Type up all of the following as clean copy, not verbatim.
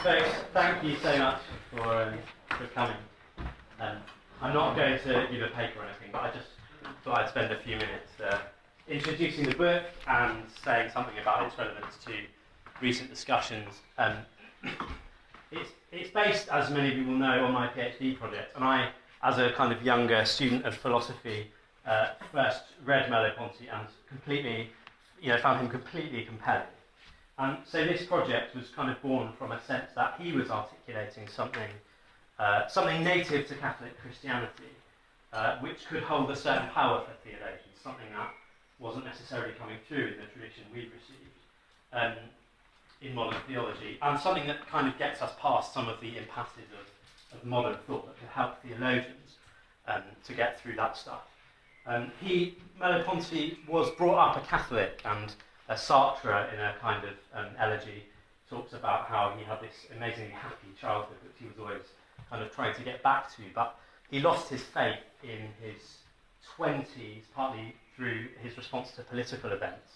So thank you so much for coming. I'm not going to give a paper or anything, but I just thought I'd spend a few minutes introducing the book and saying something about its relevance to recent discussions. It's based, as many of you will know, on my PhD project, and I, as a kind of younger student of philosophy, first read Merleau-Ponty and found him completely compelling. And so this project was kind of born from a sense that he was articulating something native to Catholic Christianity, which could hold a certain power for theologians, something that wasn't necessarily coming through in the tradition we've received in modern theology, and something that kind of gets us past some of the impasses of modern thought that could help theologians to get through that stuff. Merleau-Ponty was brought up a Catholic, and Sartre, in a kind of elegy, talks about how he had this amazingly happy childhood, which he was always kind of trying to get back to, but he lost his faith in his 20s, partly through his response to political events.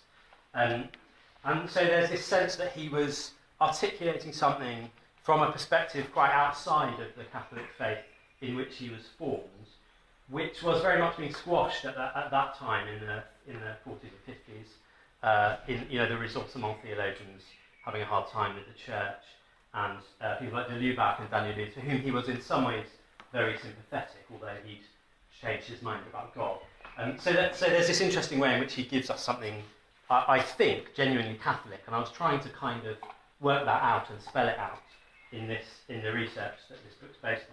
And so there's this sense that he was articulating something from a perspective quite outside of the Catholic faith in which he was formed, which was very much being squashed at that time in the 40s and 50s. The results among theologians having a hard time with the church, and people like de Lubac and Daniel Luther, to whom he was in some ways very sympathetic, although he'd changed his mind about God. So there's this interesting way in which he gives us something, I think, genuinely Catholic, and I was trying to kind of work that out and spell it out in the research that this book's based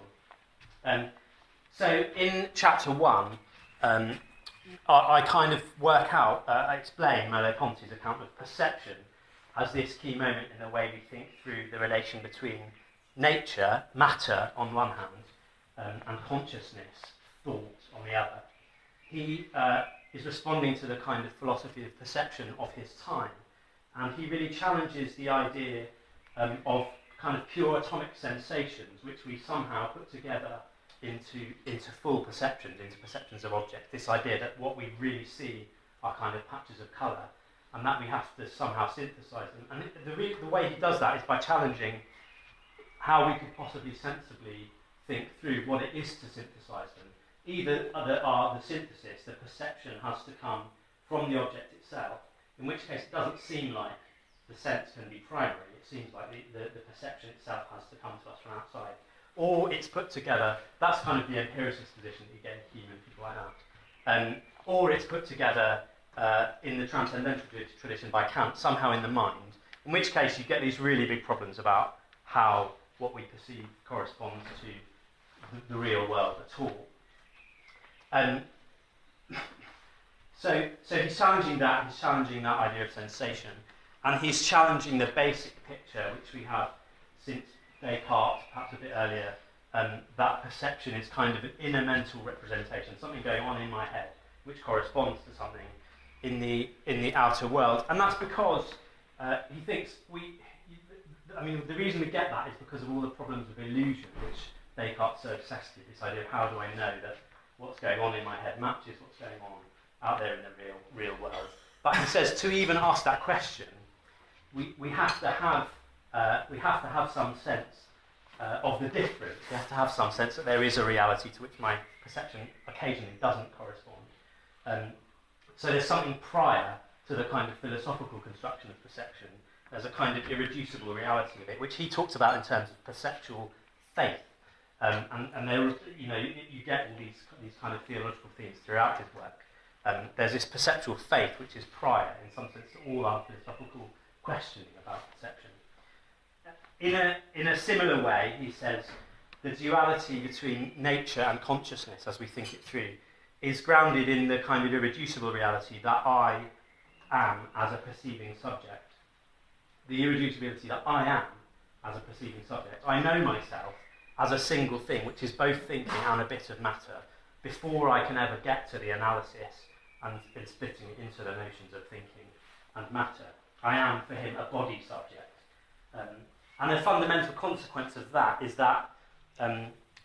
on. So in chapter 1, I kind of I explain Merleau-Ponty's account of perception as this key moment in the way we think through the relation between nature, matter on one hand, and consciousness, thought on the other. He is responding to the kind of philosophy of perception of his time, and he really challenges the idea of kind of pure atomic sensations, which we somehow put together into full perceptions, into perceptions of objects. This idea that what we really see are kind of patches of colour, and that we have to somehow synthesise them. And the way he does that is by challenging how we could possibly sensibly think through what it is to synthesise them. Either the synthesis, the perception, has to come from the object itself, in which case it doesn't seem like the sense can be primary. It seems like the perception itself has to come to us from outside. Or it's put together, that's kind of the empiricist position that you get in Hume and people like that. Or it's put together in the transcendental tradition by Kant, somehow in the mind, in which case you get these really big problems about how what we perceive corresponds to the real world at all. So he's challenging that idea of sensation, and he's challenging the basic picture which we have since Descartes, perhaps a bit earlier, that perception is kind of an inner mental representation, something going on in my head, which corresponds to something in the outer world. And that's because he thinks the reason we get that is because of all the problems of illusion, which Descartes so obsessed with, this idea of how do I know that what's going on in my head matches what's going on out there in the real world. But he says to even ask that question, we have to have some sense of the difference. We have to have some sense that there is a reality to which my perception occasionally doesn't correspond. So there's something prior to the kind of philosophical construction of perception. There's a kind of irreducible reality of it, which he talks about in terms of perceptual faith. And there, you get all these kind of theological themes throughout his work. There's this perceptual faith, which is prior, in some sense, to all our philosophical questioning about perception. In a similar way, he says, the duality between nature and consciousness, as we think it through, is grounded in the kind of irreducible reality that I am as a perceiving subject. The irreducibility that I am as a perceiving subject. I know myself as a single thing, which is both thinking and a bit of matter, before I can ever get to the analysis and splitting it into the notions of thinking and matter. I am, for him, a body subject. And a fundamental consequence of that is that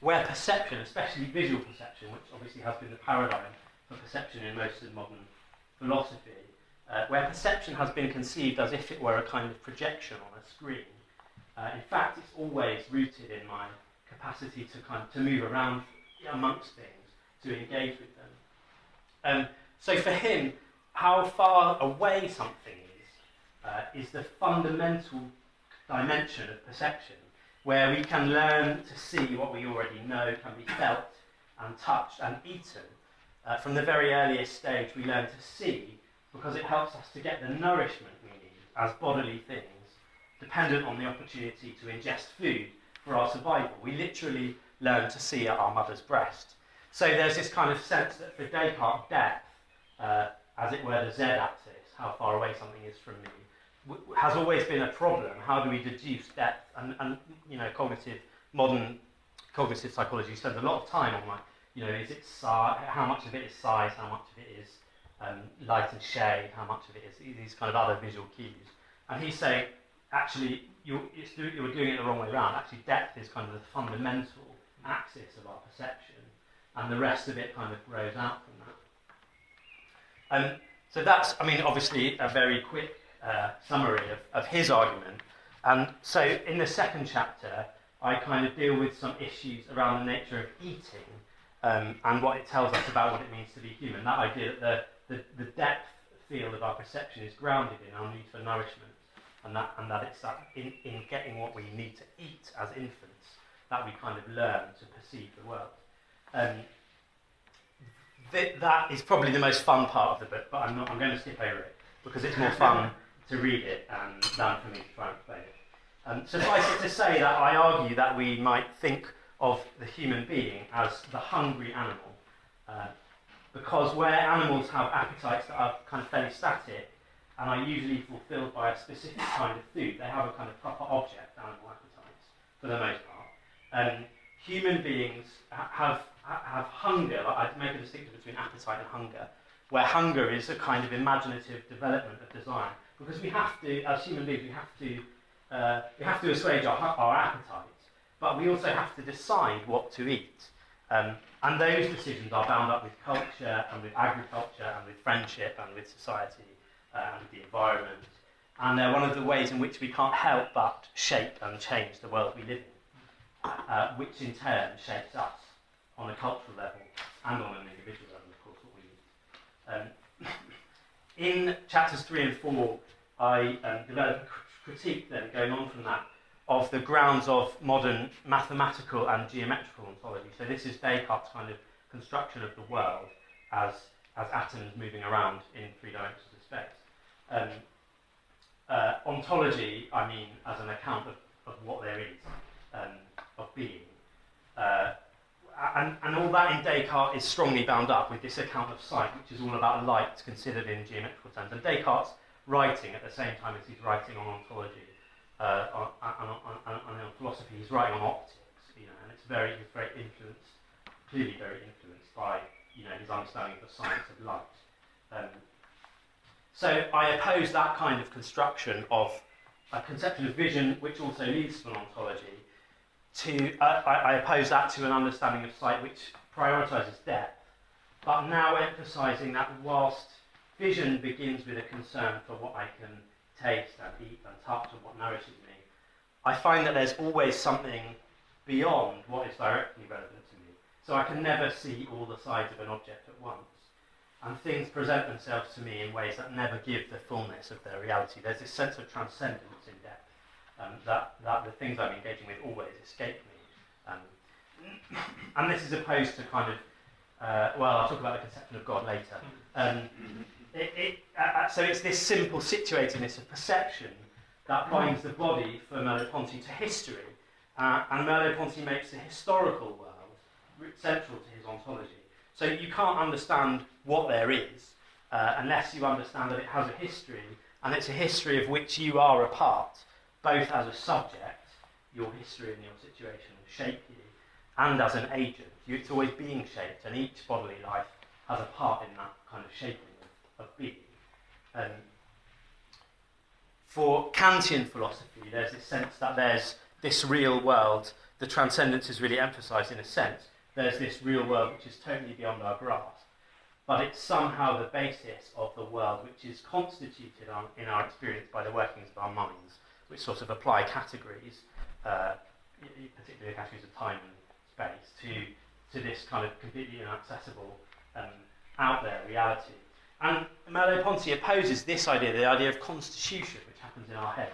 where perception, especially visual perception, which obviously has been the paradigm for perception in most of modern philosophy, where perception has been conceived as if it were a kind of projection on a screen, in fact it's always rooted in my capacity to move around amongst things, to engage with them. So for him, how far away something is the fundamental dimension of perception, where we can learn to see what we already know can be felt and touched and eaten. From the very earliest stage, we learn to see because it helps us to get the nourishment we need as bodily things, dependent on the opportunity to ingest food for our survival. We literally learn to see at our mother's breast. So there's this kind of sense that for Descartes, depth, as it were the z-axis, how far away something is from me, has always been a problem. How do we deduce depth? And modern cognitive psychology spends a lot of time on is it size, how much of it is size, how much of it is light and shade, how much of it is these kind of other visual cues. And he's saying, actually, you're doing it the wrong way around. Actually, depth is kind of the fundamental axis of our perception, and the rest of it kind of grows out from that. So that's, obviously a very quick summary of his argument. And so in the second chapter, I kind of deal with some issues around the nature of eating and what it tells us about what it means to be human. That idea that the depth field of our perception is grounded in our need for nourishment, and that it's that in getting what we need to eat as infants that we kind of learn to perceive the world. That is probably the most fun part of the book, but I'm going to skip over it because it's more fun to read it than for me to try and explain it. Suffice it to say that I argue that we might think of the human being as the hungry animal, because where animals have appetites that are kind of fairly static and are usually fulfilled by a specific kind of food, they have a kind of proper object, animal appetites, for the most part. Human beings have hunger. I'd make a distinction between appetite and hunger, where hunger is a kind of imaginative development of desire, because we have to, as human beings, we have to assuage our appetites, but we also have to decide what to eat. And those decisions are bound up with culture and with agriculture and with friendship and with society and with the environment. And they're one of the ways in which we can't help but shape and change the world we live in, which in turn shapes us on a cultural level and on an individual level, of course, what we eat. In chapters 3 and 4, I develop a critique then, going on from that, of the grounds of modern mathematical and geometrical ontology. So this is Descartes' kind of construction of the world as atoms moving around in three dimensions of space. Ontology, I mean, as an account of what there is, of being. And all that in Descartes is strongly bound up with this account of sight, which is all about light considered in geometrical terms. And Descartes' writing at the same time as he's writing on ontology, on philosophy, he's writing on optics, and he's very influenced, clearly very influenced by, his understanding of the science of light. So I oppose that kind of construction of a conception of vision, which also leads to an ontology. I oppose that to an understanding of sight which prioritises depth, but now emphasising that whilst vision begins with a concern for what I can taste and eat and touch and what nourishes me, I find that there's always something beyond what is directly relevant to me. So I can never see all the sides of an object at once. And things present themselves to me in ways that never give the fullness of their reality. There's this sense of transcendence in depth, that the things I'm engaging with always escape me. And this is opposed to kind of, I'll talk about the conception of God later. So it's this simple situatedness of perception that binds the body for Merleau-Ponty to history. And Merleau-Ponty makes the historical world central to his ontology. So you can't understand what there is unless you understand that it has a history, and it's a history of which you are a part, both as a subject, your history and your situation shape you, and as an agent. It's always being shaped, and each bodily life has a part in that kind of shaping of being. For Kantian philosophy, there's this sense that there's this real world, the transcendence is really emphasised in a sense. There's this real world which is totally beyond our grasp, but it's somehow the basis of the world which is constituted in our experience by the workings of our minds, which sort of apply categories particularly the categories of time and space, to this kind of completely inaccessible out there reality. And Merleau-Ponty opposes this idea, the idea of constitution, which happens in our heads,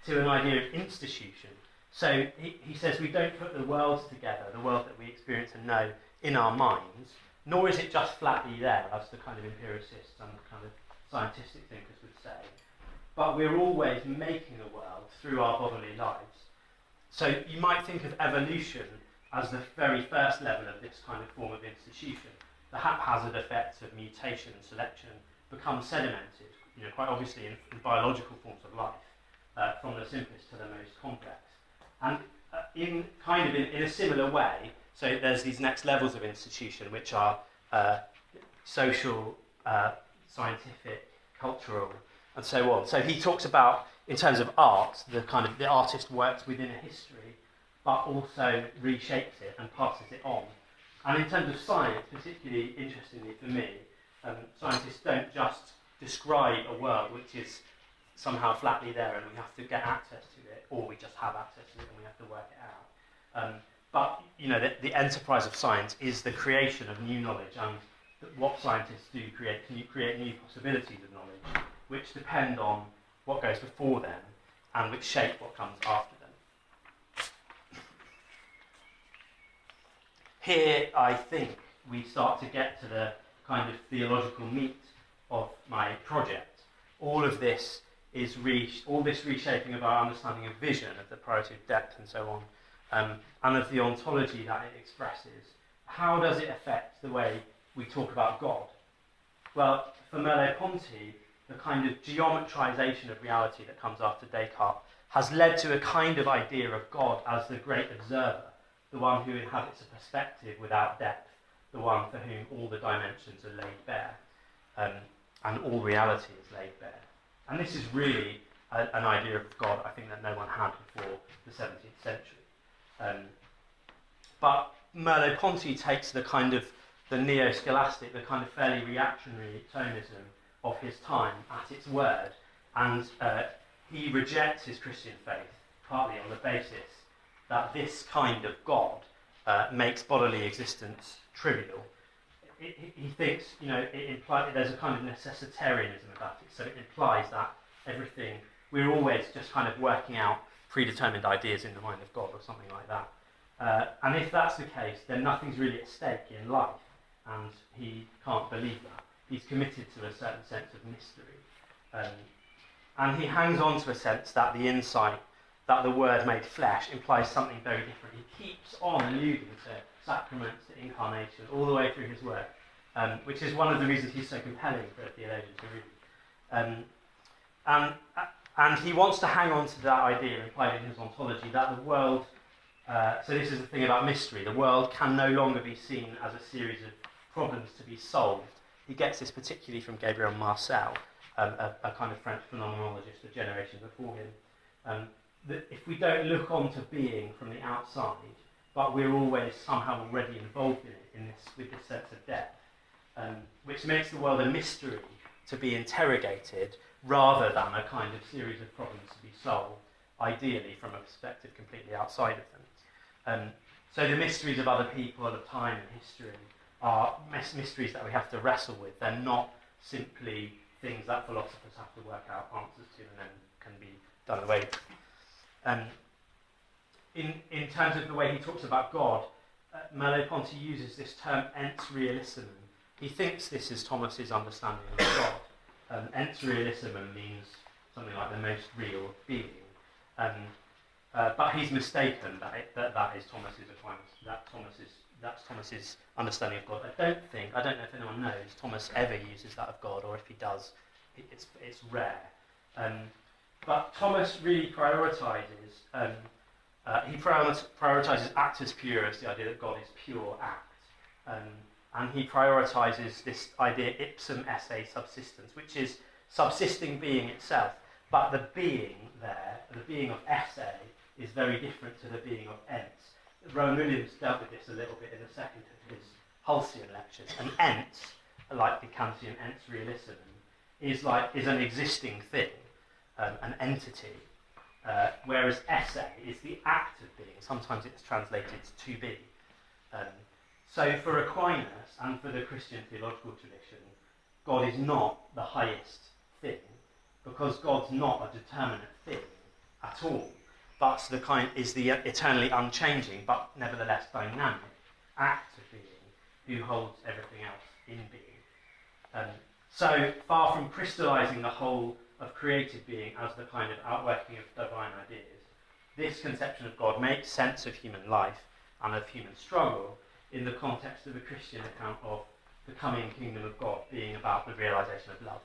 to an idea of institution. So he says we don't put the worlds together, the world that we experience and know, in our minds, nor is it just flatly there, as the kind of empiricists and kind of scientific thinkers would say, but we're always making a world through our bodily lives. So you might think of evolution as the very first level of this kind of form of institution. The haphazard effects of mutation and selection become sedimented, quite obviously in biological forms of life, from the simplest to the most complex. And in a similar way, so there's these next levels of institution, which are social, scientific, cultural, and so on. So he talks about, in terms of art, the artist works within a history, but also reshapes it and passes it on. And in terms of science, particularly interestingly for me, scientists don't just describe a world which is somehow flatly there and we have to get access to it, or we just have access to it and we have to work it out. But the enterprise of science is the creation of new knowledge, and what scientists do create new possibilities of knowledge, which depend on what goes before them and which shape what comes after them. Here, I think, we start to get to the kind of theological meat of my project. All this reshaping of our understanding of vision, of the priority of depth and so on, and of the ontology that it expresses. How does it affect the way we talk about God? Well, for Merleau-Ponty, the kind of geometrization of reality that comes after Descartes has led to a kind of idea of God as the great observer, the one who inhabits a perspective without depth, the one for whom all the dimensions are laid bare, and all reality is laid bare. And this is really an idea of God, I think, that no one had before the 17th century. But Merleau-Ponty takes the neo-scholastic, the kind of fairly reactionary tonism of his time at its word, and he rejects his Christian faith, partly on the basis that this kind of God makes bodily existence trivial. He thinks, there's a kind of necessitarianism about it, so it implies that we're always just kind of working out predetermined ideas in the mind of God or something like that. And if that's the case, then nothing's really at stake in life, and he can't believe that. He's committed to a certain sense of mystery. And he hangs on to a sense that the insight that the Word made flesh implies something very different. He keeps on alluding to sacraments, to incarnation, all the way through his work, which is one of the reasons he's so compelling for a theologian to read. And he wants to hang on to that idea implied in his ontology that the world, so this is the thing about mystery, the world can no longer be seen as a series of problems to be solved. He gets this particularly from Gabriel Marcel, a kind of French phenomenologist a generation before him. That if we don't look onto being from the outside, but we're always somehow already involved in it, with this sense of depth, which makes the world a mystery to be interrogated rather than a kind of series of problems to be solved, ideally from a perspective completely outside of them. So the mysteries of other people, of time and history, are mysteries that we have to wrestle with. They're not simply things that philosophers have to work out answers to and then can be done away with. In terms of the way he talks about God, Merleau-Ponty uses this term ens realissimum. He thinks this is Thomas's understanding of God. Ens realissimum means something like the most real being. But he's mistaken that is Thomas's Aquinas. That's Thomas's understanding of God. I don't know if anyone knows Thomas ever uses that of God, or if he does, it's rare. But Thomas really prioritises actus purus, the idea that God is pure act, and he prioritises this idea ipsum esse subsistens, which is subsisting being itself. But the being there, the being of esse, is very different to the being of ens. Rowan Williams dealt with this a little bit in the second of his Halcyon lectures. And ens, like the Kantian ens realissimum, is an existing thing, an entity, whereas esse is the act of being. sometimes it's translated to be. So for Aquinas and for the Christian theological tradition, God is not the highest thing, because God's not a determinate thing at all, but is the eternally unchanging, but nevertheless dynamic act of being, who holds everything else in being. So far from crystallising the whole of created being as the kind of outworking of divine ideas, this conception of God makes sense of human life and of human struggle in the context of a Christian account of the coming kingdom of God being about the realisation of love.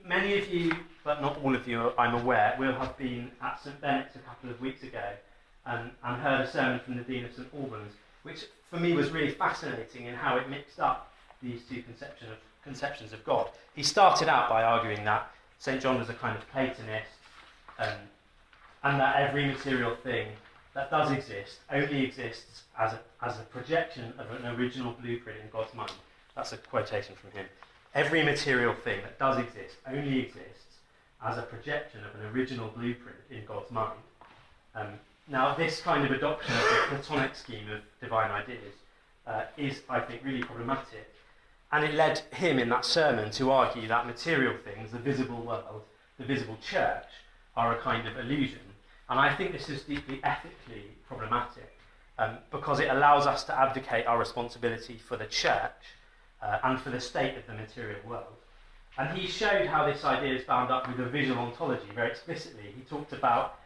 Many of you, but not all of you, I'm aware, will have been at St Benet's a couple of weeks ago and heard a sermon from the Dean of St Albans, which for me was really fascinating in how it mixed up these two conceptions of God. He started out by arguing that St John was a kind of Platonist, and that every material thing that does exist only exists as a projection of an original blueprint in God's mind. That's a quotation from him. Every material thing that does exist only exists as a projection of an original blueprint in God's mind. Now, this kind of adoption of the Platonic scheme of divine ideas is, I think, really problematic. And it led him in that sermon to argue that material things, the visible world, the visible church, are a kind of illusion. And I think this is deeply ethically problematic because it allows us to abdicate our responsibility for the church and for the state of the material world. And he showed how this idea is bound up with a visual ontology very explicitly. He talked about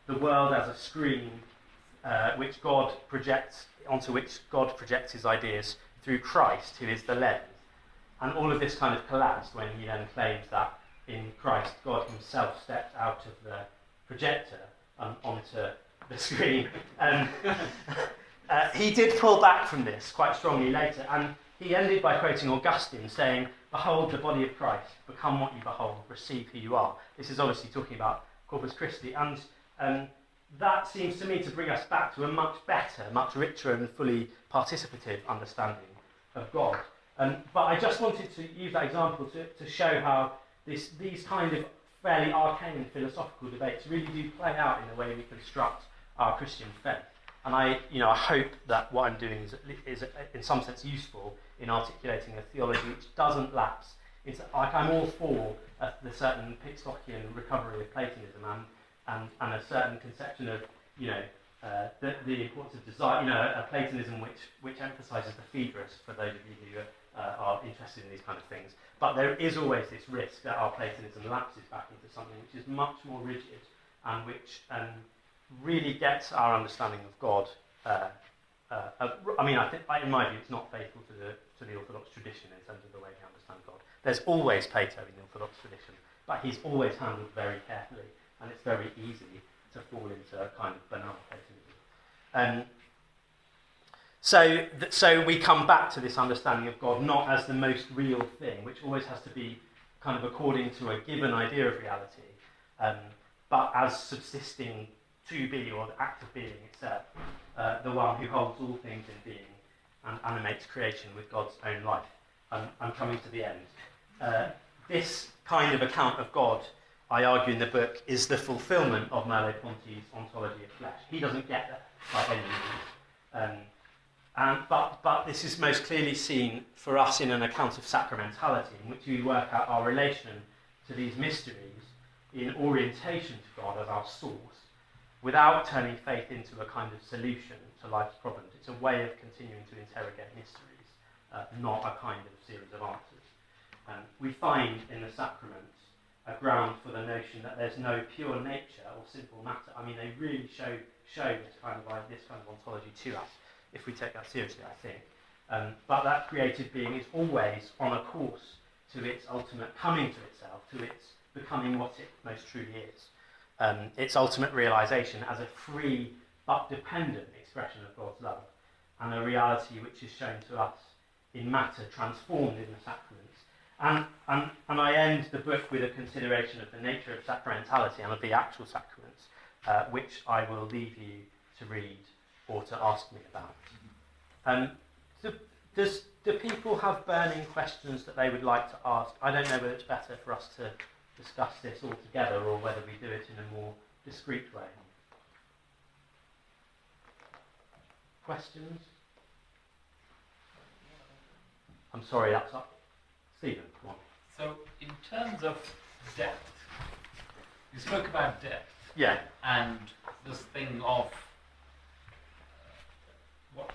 the world as a screen onto which God projects his ideas through Christ, who is the lens. And all of this kind of collapsed when he then claimed that in Christ, God himself stepped out of the projector onto the screen. He did pull back from this quite strongly later, and he ended by quoting Augustine saying, "Behold the body of Christ, become what you behold, receive who you are." This is obviously talking about Corpus Christi, and that seems to me to bring us back to a much better, much richer and fully participative understanding of God. But I just wanted to use that example to show how these kind of fairly arcane philosophical debates really do play out in the way we construct our Christian faith. And I hope that what I'm doing is in some sense useful in articulating a theology which doesn't lapse. It's like I'm all for the certain Pixlockian recovery of Platonism and a certain conception of the importance of desire. A Platonism which emphasises the Phaedrus for those of you who are interested in these kind of things. But there is always this risk that our Platonism lapses back into something which is much more rigid and which really gets our understanding of God. I think, in my view, it's not faithful to the Orthodox tradition in terms of the way we understand God. There's always Plato in the Orthodox tradition, but he's always handled very carefully, and it's very easy to fall into a kind of banal Platonism. So we come back to this understanding of God not as the most real thing, which always has to be kind of according to a given idea of reality, but as subsisting to be, or the act of being itself, the one who holds all things in being and animates creation with God's own life. I'm coming to the end. This kind of account of God, I argue in the book, is the fulfilment of Merleau-Ponty's ontology of flesh. He doesn't get that by any means. But this is most clearly seen for us in an account of sacramentality, in which we work out our relation to these mysteries in orientation to God as our source, without turning faith into a kind of solution to life's problems. It's a way of continuing to interrogate mysteries, not a kind of series of answers. We find in the sacraments a ground for the notion that there's no pure nature or simple matter. I mean, they really show this kind of ontology to us, if we take that seriously, I think. But that created being is always on a course to its ultimate coming to itself, to its becoming what it most truly is. Its ultimate realisation as a free but dependent expression of God's love, and a reality which is shown to us in matter transformed in the sacraments. And I end the book with a consideration of the nature of sacramentality and of the actual sacraments, which I will leave you to read or to ask me about. Do people have burning questions that they would like to ask? I don't know whether it's better for us to discuss this all together or whether we do it in a more discreet way. Questions? I'm sorry, that's up. Stephen, come on. So, in terms of depth, you spoke about depth. Yeah. And this thing of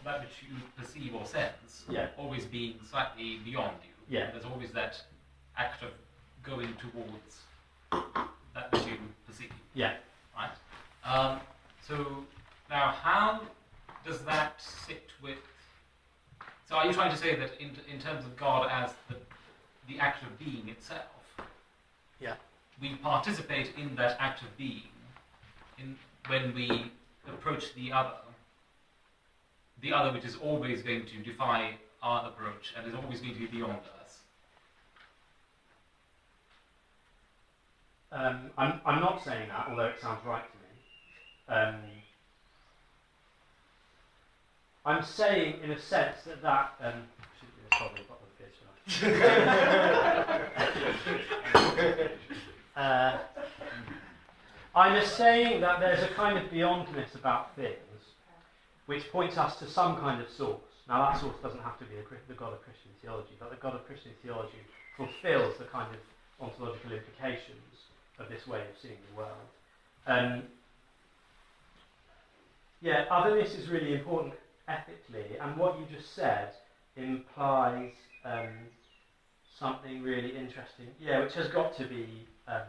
that which you perceive or sense always being slightly beyond you. Yeah. There's always that act of going towards that which you perceive. Yeah. Right? So now how does that sit with... So are you trying to say that in terms of God as the act of being itself, we participate in that act of being when we approach the other which is always going to defy our approach and is always going to be beyond us? I'm not saying that, although it sounds right to me. I'm saying, in a sense, that probably got the I'm saying that there's a kind of beyondness about things which points us to some kind of source. Now, that source doesn't have to be the God of Christian theology, but the God of Christian theology fulfills the kind of ontological implications of this way of seeing the world. Otherness is really important ethically, and what you just said implies something really interesting, which has got to be a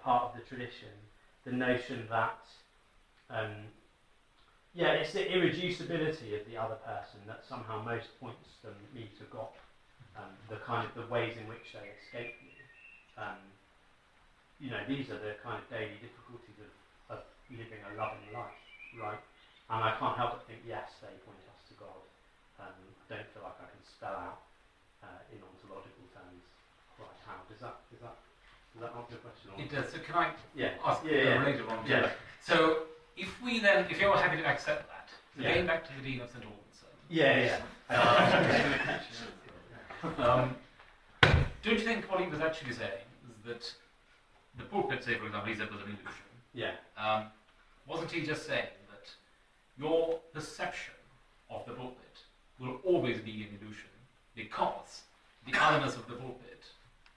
part of the tradition, the notion that it's the irreducibility of the other person that somehow most points me to God, the ways in which they escape me. These are the kind of daily difficulties of living a loving life, right? And I can't help but think, yes, they point us to God. I don't feel like I can spell out in ontological terms quite how. Does that answer the question? It does. So can I ask later on? Yeah. So if you're happy to accept that, going back to the Dean of St. Albans. Don't you think what he was actually saying is that the pulpit, say for example, he said was an illusion. Yeah. Wasn't he just saying that your perception of the pulpit will always be an illusion because the otherness of the pulpit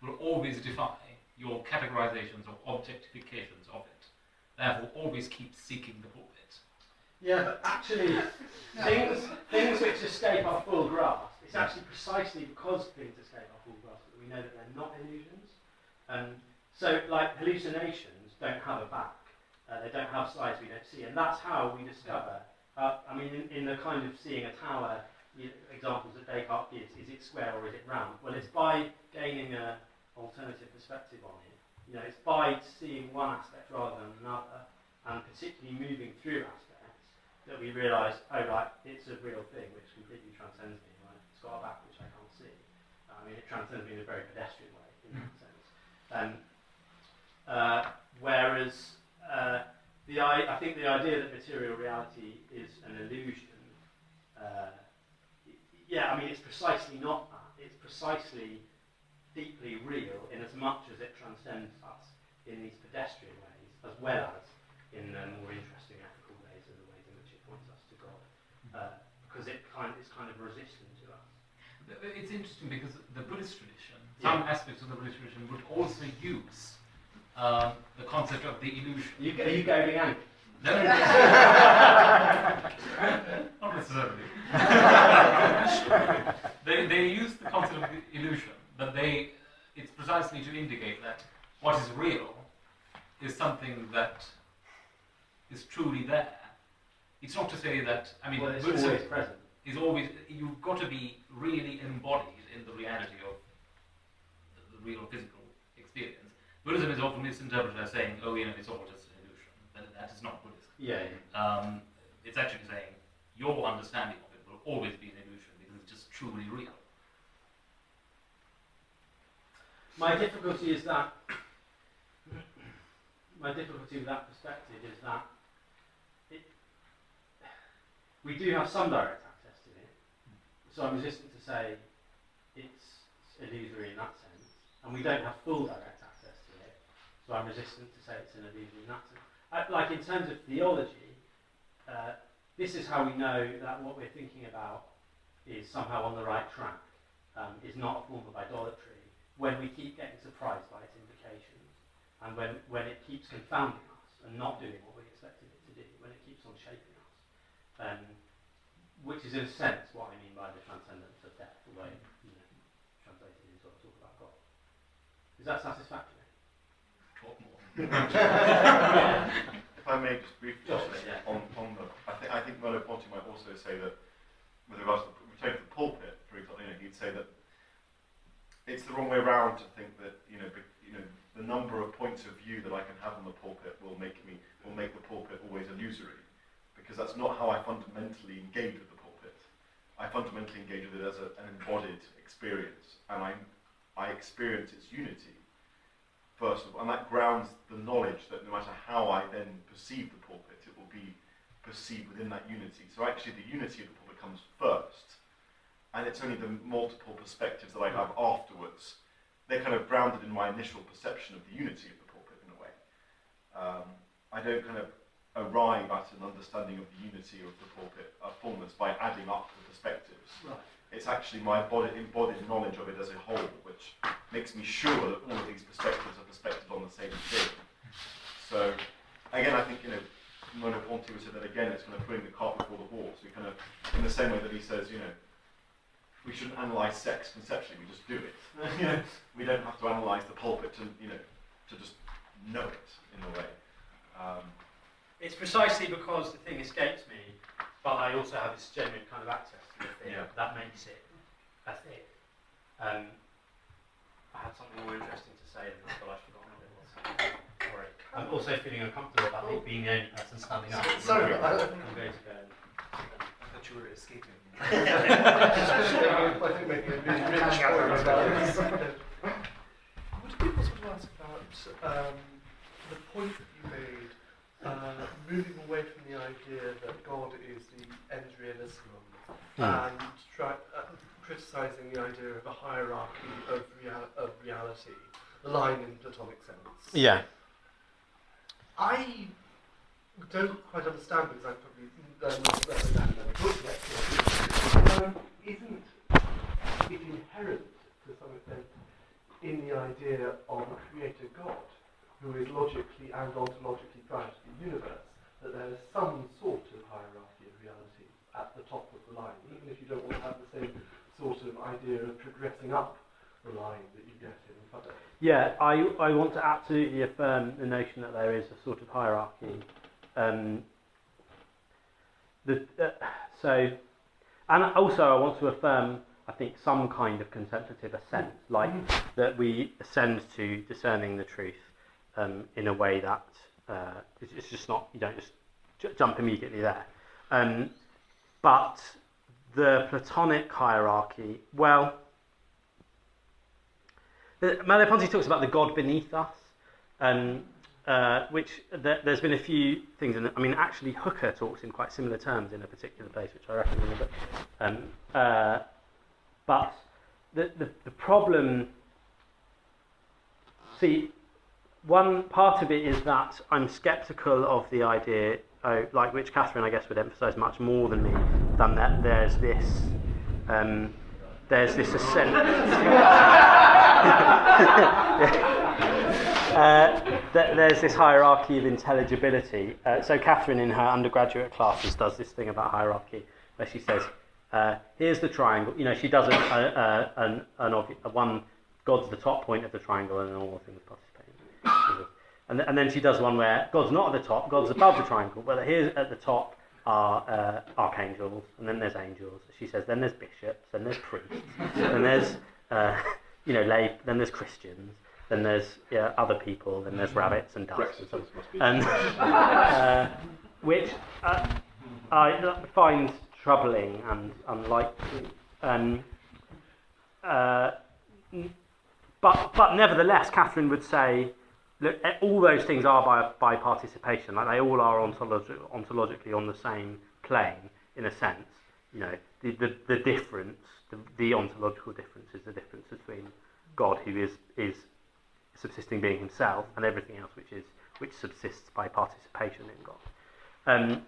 will always defy your categorizations or objectifications of it. Therefore, always keep seeking the pulpit. Yeah, but actually, things which escape our full grasp, it's actually precisely because things escape our full grasp that we know that they're not illusions. So, like, hallucinations don't have a back. They don't have sides we don't see, and that's how we discover. In the kind of seeing a tower examples that Descartes gives, is it square or is it round? Well, it's by gaining an alternative perspective on it. It's by seeing one aspect rather than another, and particularly moving through aspects, that we realise, it's a real thing which completely transcends me. Right? It's got a back which I can't see. It transcends me in a very pedestrian way in that sense. Whereas I think the idea that material reality is an illusion, it's precisely not that. It's precisely deeply real in as much as it transcends us in these pedestrian ways, as well as in the more interesting ethical ways and the ways in which it points us to God, because it's kind of resistant to us. It's interesting because the Buddhist tradition, some aspects of the Buddhist tradition would also use the concept of the illusion. Are you going angry? No. Not necessarily. They use the concept of the illusion, but it's precisely to indicate that what is real is something that is truly there. It's not to say that, it's Buddhism always present. Is always, you've got to be really embodied in the reality of the real physical experience. Buddhism is often misinterpreted as saying, it's all just an illusion. That is not Buddhism. It's actually saying your understanding of it will always be an illusion because it's just truly real. My difficulty with that perspective is that we do have some direct access to it, so I'm resistant to say it's illusory in that sense, and we don't have full direct access to it, so I'm resistant to say it's an illusion in that sense. Like in terms of theology, this is how we know that what we're thinking about is somehow on the right track, is not a form of idolatry, when we keep getting surprised by its implications, and when it keeps confounding us and not doing what we expected it to do, when it keeps on shaping us, which is in a sense what I mean by the transcendence of death, the way translated into what I talk about God. Is that satisfactory? Talk more. If I may just briefly on the, I think Merleau-Ponty might also say that, with regards to returning to the pulpit, for example, he'd say that it's the wrong way around to think that the number of points of view that I can have on the pulpit will make the pulpit always illusory, because that's not how I fundamentally engage with the pulpit. I fundamentally engage with it as an embodied experience, and I experience its unity first of all, and that grounds the knowledge that no matter how I then perceive the pulpit, it will be perceived within that unity. So actually the unity of the pulpit comes first, and it's only the multiple perspectives that I have afterwards. They're kind of grounded in my initial perception of the unity of the pulpit in a way. I don't kind of arrive at an understanding of the unity of the pulpit, a fullness, by adding up the perspectives. Right. It's actually my embodied knowledge of it as a whole, which makes me sure that all of these perspectives are perspectives on the same thing. So, again, I think, Merleau-Ponty would say that again, it's kind of putting the cart before the horse. We kind of, in the same way that he says, we shouldn't analyse sex conceptually, we just do it. We don't have to analyse the pulpit to just know it, in a way. It's precisely because the thing escapes me, but I also have this genuine kind of access to the thing that makes it a thing. I had something more interesting to say, and I've forgotten what it was. Sorry. I'm also feeling uncomfortable about me being the only person standing up. Sorry, I'm going to go. I thought you were escaping. I think maybe a really rich point. Would it be possible to ask about the point that you made, moving away from the idea that God is the ens realissimum, and criticising the idea of a hierarchy of reality, the line in Platonic sense? Yeah. I don't quite understand, because I've probably not read that book yet. Isn't it inherent, to some extent, in the idea of a creator God, who is logically and ontologically prior to the universe, that there is some sort of hierarchy of reality at the top of the line, even if you don't want to have the same sort of idea of progressing up the line that you get in Fudder? Yeah, I want to absolutely affirm the notion that there is a sort of hierarchy. And also I want to affirm, I think, some kind of contemplative ascent, like that we ascend to discerning the truth in a way that it's just not, you don't just jump immediately there. But the Platonic hierarchy, well, Merleau-Ponty talks about the God beneath us, which there's been a few things in it. I mean, actually, Hooker talks in quite similar terms in a particular place, which I reckon in the book. But the problem, see, one part of it is that I'm sceptical of the idea, like which Catherine, I guess, would emphasise much more than me, than that there's this ascent. There's this hierarchy of intelligibility. So Catherine, in her undergraduate classes, does this thing about hierarchy, where she says, "Here's the triangle." She does one. God's the top point of the triangle, and all things participating. And then she does one where God's not at the top, God's above the triangle, but here at the top are archangels, and then there's angels. She says, then there's bishops, then there's priests, then there's lay, then there's Christians, then there's other people, then there's rabbits and ducks and stuff. And which I find troubling and unlikely. But nevertheless, Catherine would say, look, all those things are by participation. Like they all are ontologically on the same plane, in a sense. The difference, the ontological difference, is the difference between God, who is subsisting being himself, and everything else which subsists by participation in God.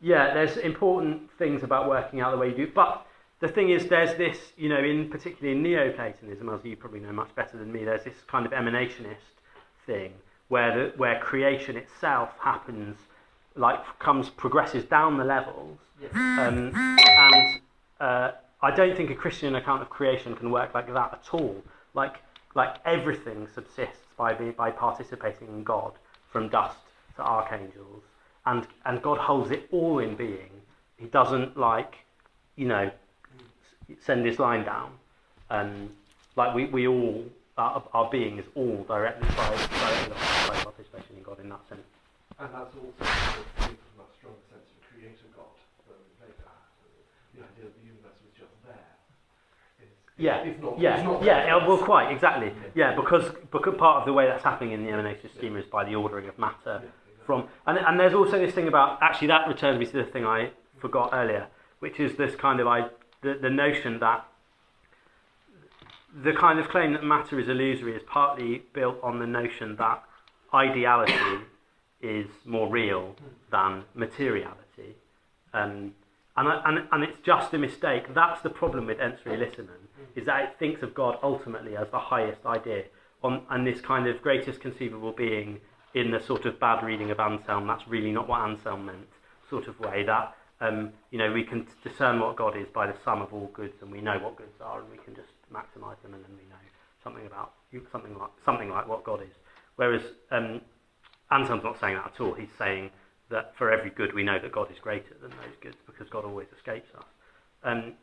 yeah, there's important things about working out the way you do, but the thing is, there's this, you know, particularly in Neoplatonism, as you probably know much better than me, there's this kind of emanationist thing where creation itself happens, progresses down the levels, and I don't think a Christian account of creation can work like that at all. Like everything subsists by participating in God, from dust to archangels, and God holds it all in being. He doesn't send his line down. We all, our being is all directly by participation in God in that sense. And that's also a much stronger sense of a creator God than Plato had. The idea that the universe was just there. Well, quite, exactly. Yeah, because part of the way that's happening in the emanationist schema is by the ordering of matter. And there's also this thing about, actually that returns me to the thing I forgot earlier, which is this kind of the notion that the kind of claim that matter is illusory is partly built on the notion that ideality is more real than materiality, and it's just a mistake. That's the problem with Ens Realismen, is that it thinks of God ultimately as the highest idea, and this kind of greatest conceivable being in the sort of bad reading of Anselm. That's really not what Anselm meant, sort of way that we can discern what God is by the sum of all goods, and we know what goods are, and we can just maximise them, and then we know something like what God is. Whereas Anselm's not saying that at all. He's saying that for every good we know that God is greater than those goods, because God always escapes us. And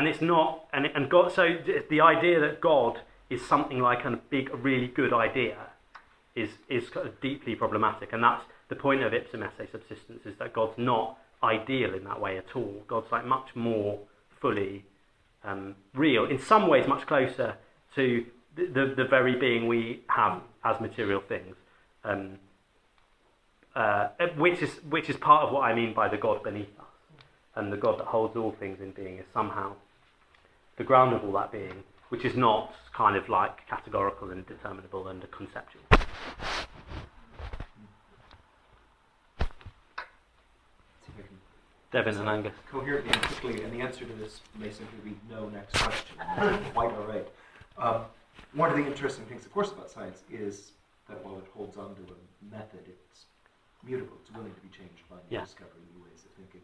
it's not, and God. So the idea that God is something like a really good idea is kind of deeply problematic, and that's the point of ipsum esse subsistence, is that God's not ideal in that way at all. God's like much more fully real, in some ways much closer to the very being we have as material things, which is part of what I mean by the God beneath us, and the God that holds all things in being is somehow the ground of all that being, which is not kind of like categorical and determinable and conceptual. Devin and Angus. Coherently and quickly, and the answer to this may simply be no, next question. Quite all right. One of the interesting things, of course, about science is that while it holds on to a method, it's mutable. It's willing to be changed by new discovery, new ways of thinking.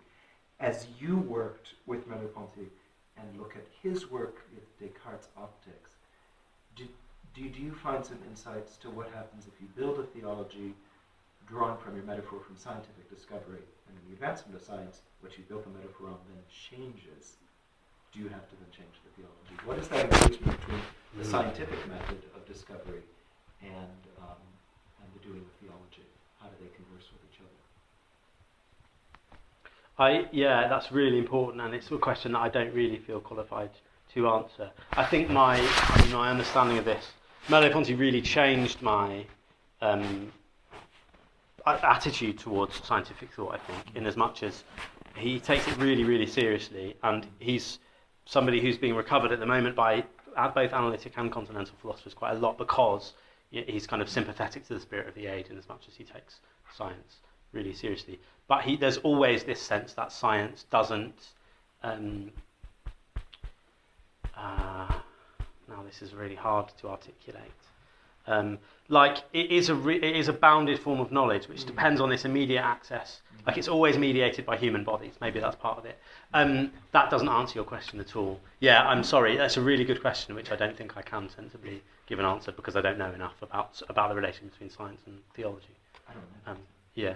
As you worked with Merleau-Ponty and look at his work with Descartes' optics, do you find some insights to what happens if you build a theology drawn from your metaphor from scientific discovery, and in the advancement of science, what you built the metaphor on then changes? Do you have to then change the theology? What is that engagement between the scientific method of discovery and the doing of theology? How do they converse with each other? That's really important, and it's a question that I don't really feel qualified to answer. I think my understanding of this, Merleau-Ponty really changed my attitude towards scientific thought, I think, in as much as he takes it really, really seriously, and he's somebody who's being recovered at the moment by both analytic and continental philosophers quite a lot, because he's kind of sympathetic to the spirit of the age in as much as he takes science really seriously. But there's always this sense that science doesn't... now this is really hard to articulate. It is a bounded form of knowledge which depends on this immediate access. Like, it's always mediated by human bodies. Maybe that's part of it. That doesn't answer your question at all. Yeah, I'm sorry. That's a really good question, which I don't think I can sensibly give an answer, because I don't know enough about the relation between science and theology. I don't know. Yeah.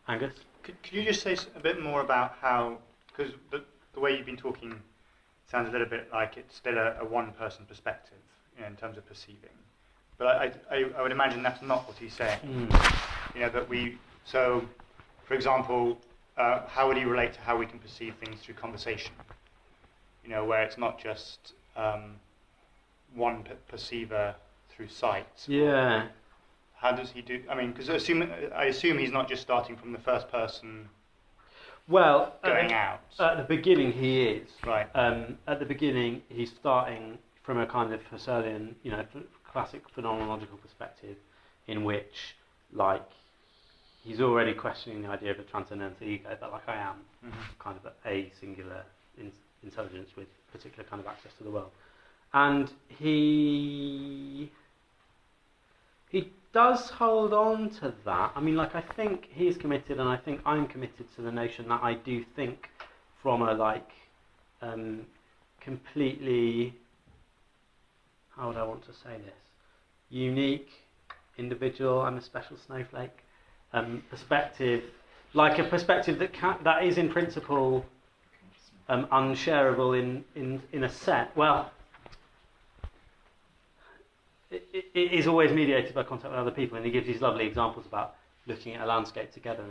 Angus? Could you just say a bit more about how, because the way you've been talking sounds a little bit like it's still a one-person perspective, in terms of perceiving. But I would imagine that's not what he's saying. So, for example, how would he relate to how we can perceive things through conversation? Where it's not just one perceiver through sight. Yeah. How does he do? I mean, because I assume he's not just starting from the first person. Well, going out. At the beginning, he is. Right. At the beginning, he's starting from a kind of Husserlian, classic phenomenological perspective, in which like he's already questioning the idea of a transcendental ego, that like I am kind of a singular intelligence with particular kind of access to the world. And he does hold on to that. I mean, like, I think he's committed, and I think I'm committed to the notion that I do think from a, like, completely, how would I want to say this, unique, individual, I'm a special snowflake, perspective, like a perspective that is in principle unshareable in a set. Well, it is always mediated by contact with other people, and he gives these lovely examples about looking at a landscape together,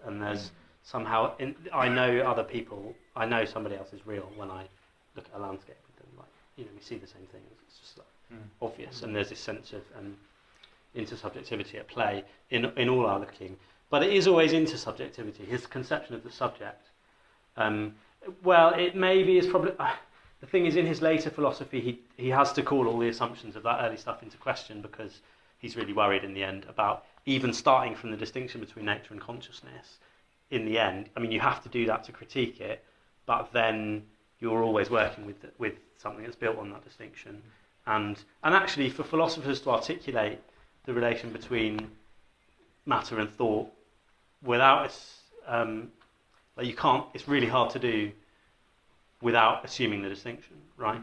and there's somehow I know other people, I know somebody else is real when I look at a landscape with them. Like, you know, we see the same things. It's just like obvious, and there's this sense of intersubjectivity at play in all our looking. But it is always intersubjectivity. His conception of the subject. Well, it maybe is probably. The thing is, in his later philosophy, he has to call all the assumptions of that early stuff into question, because he's really worried in the end about even starting from the distinction between nature and consciousness. In the end, I mean, you have to do that to critique it, but then you're always working with something that's built on that distinction. And actually, for philosophers to articulate the relation between matter and thought without like you can't. It's really hard to do without assuming the distinction, right?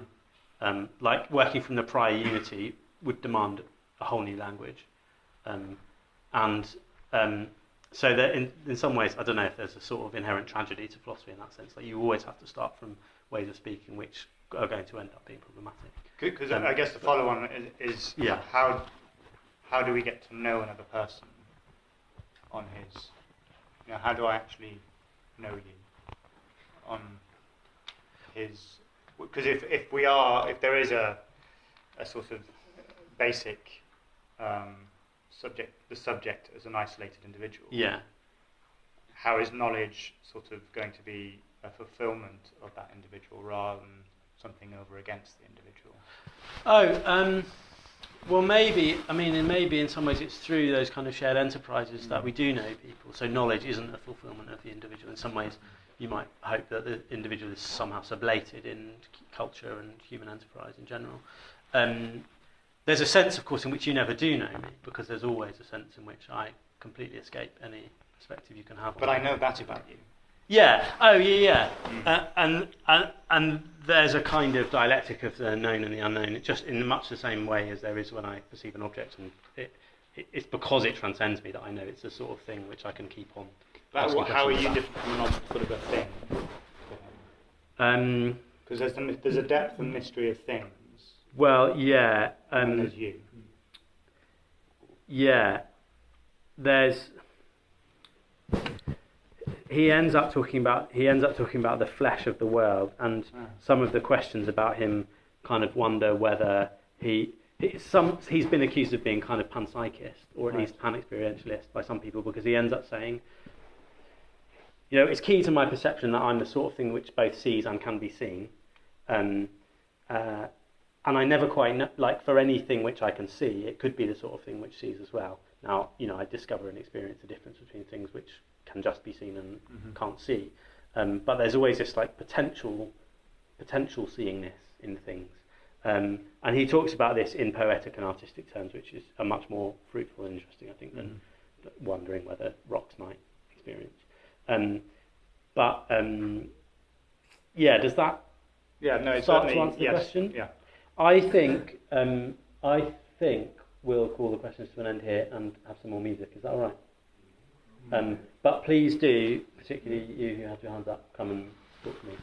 Like working from the prior unity would demand a whole new language, so that in some ways, I don't know if there's a sort of inherent tragedy to philosophy in that sense. Like you always have to start from ways of speaking which are going to end up being problematic. Because I guess the follow-on is how do we get to know another person on his, you know, how do I actually know you on his, because if there is a sort of basic the subject as an isolated individual, how is knowledge sort of going to be a fulfillment of that individual rather than something over against the individual? Well, maybe in some ways it's through those kind of shared enterprises that we do know people. So knowledge isn't a fulfillment of the individual. In some ways, you might hope that the individual is somehow sublated in culture and human enterprise in general. There's a sense, of course, in which you never do know me, because there's always a sense in which I completely escape any perspective you can have. But I know that about you. Yeah. Oh, yeah. And there's a kind of dialectic of the known and the unknown, just in much the same way as there is when I perceive an object, and it's because it transcends me that I know it's the sort of thing which I can keep on. How are you different from an object, sort of a thing? Because there's a depth and mystery of things. Well, yeah. And there's you. Yeah. He ends up talking about the flesh of the world, and some of the questions about him kind of wonder whether he's been accused of being kind of panpsychist, or at least pan-experientialist by some people, because he ends up saying, you know, it's key to my perception that I'm the sort of thing which both sees and can be seen, and I never quite know, like, for anything which I can see, it could be the sort of thing which sees as well. Now, you know, I discover and experience the difference between things which can just be seen and can't see, but there's always this like potential seeingness in things, and he talks about this in poetic and artistic terms, which is a much more fruitful and interesting, I think, than wondering whether rocks might experience. Does that start to answer the question? Yeah. I think we'll call the questions to an end here and have some more music. Is that all right? But please do, particularly you who have your hands up, come and talk to me.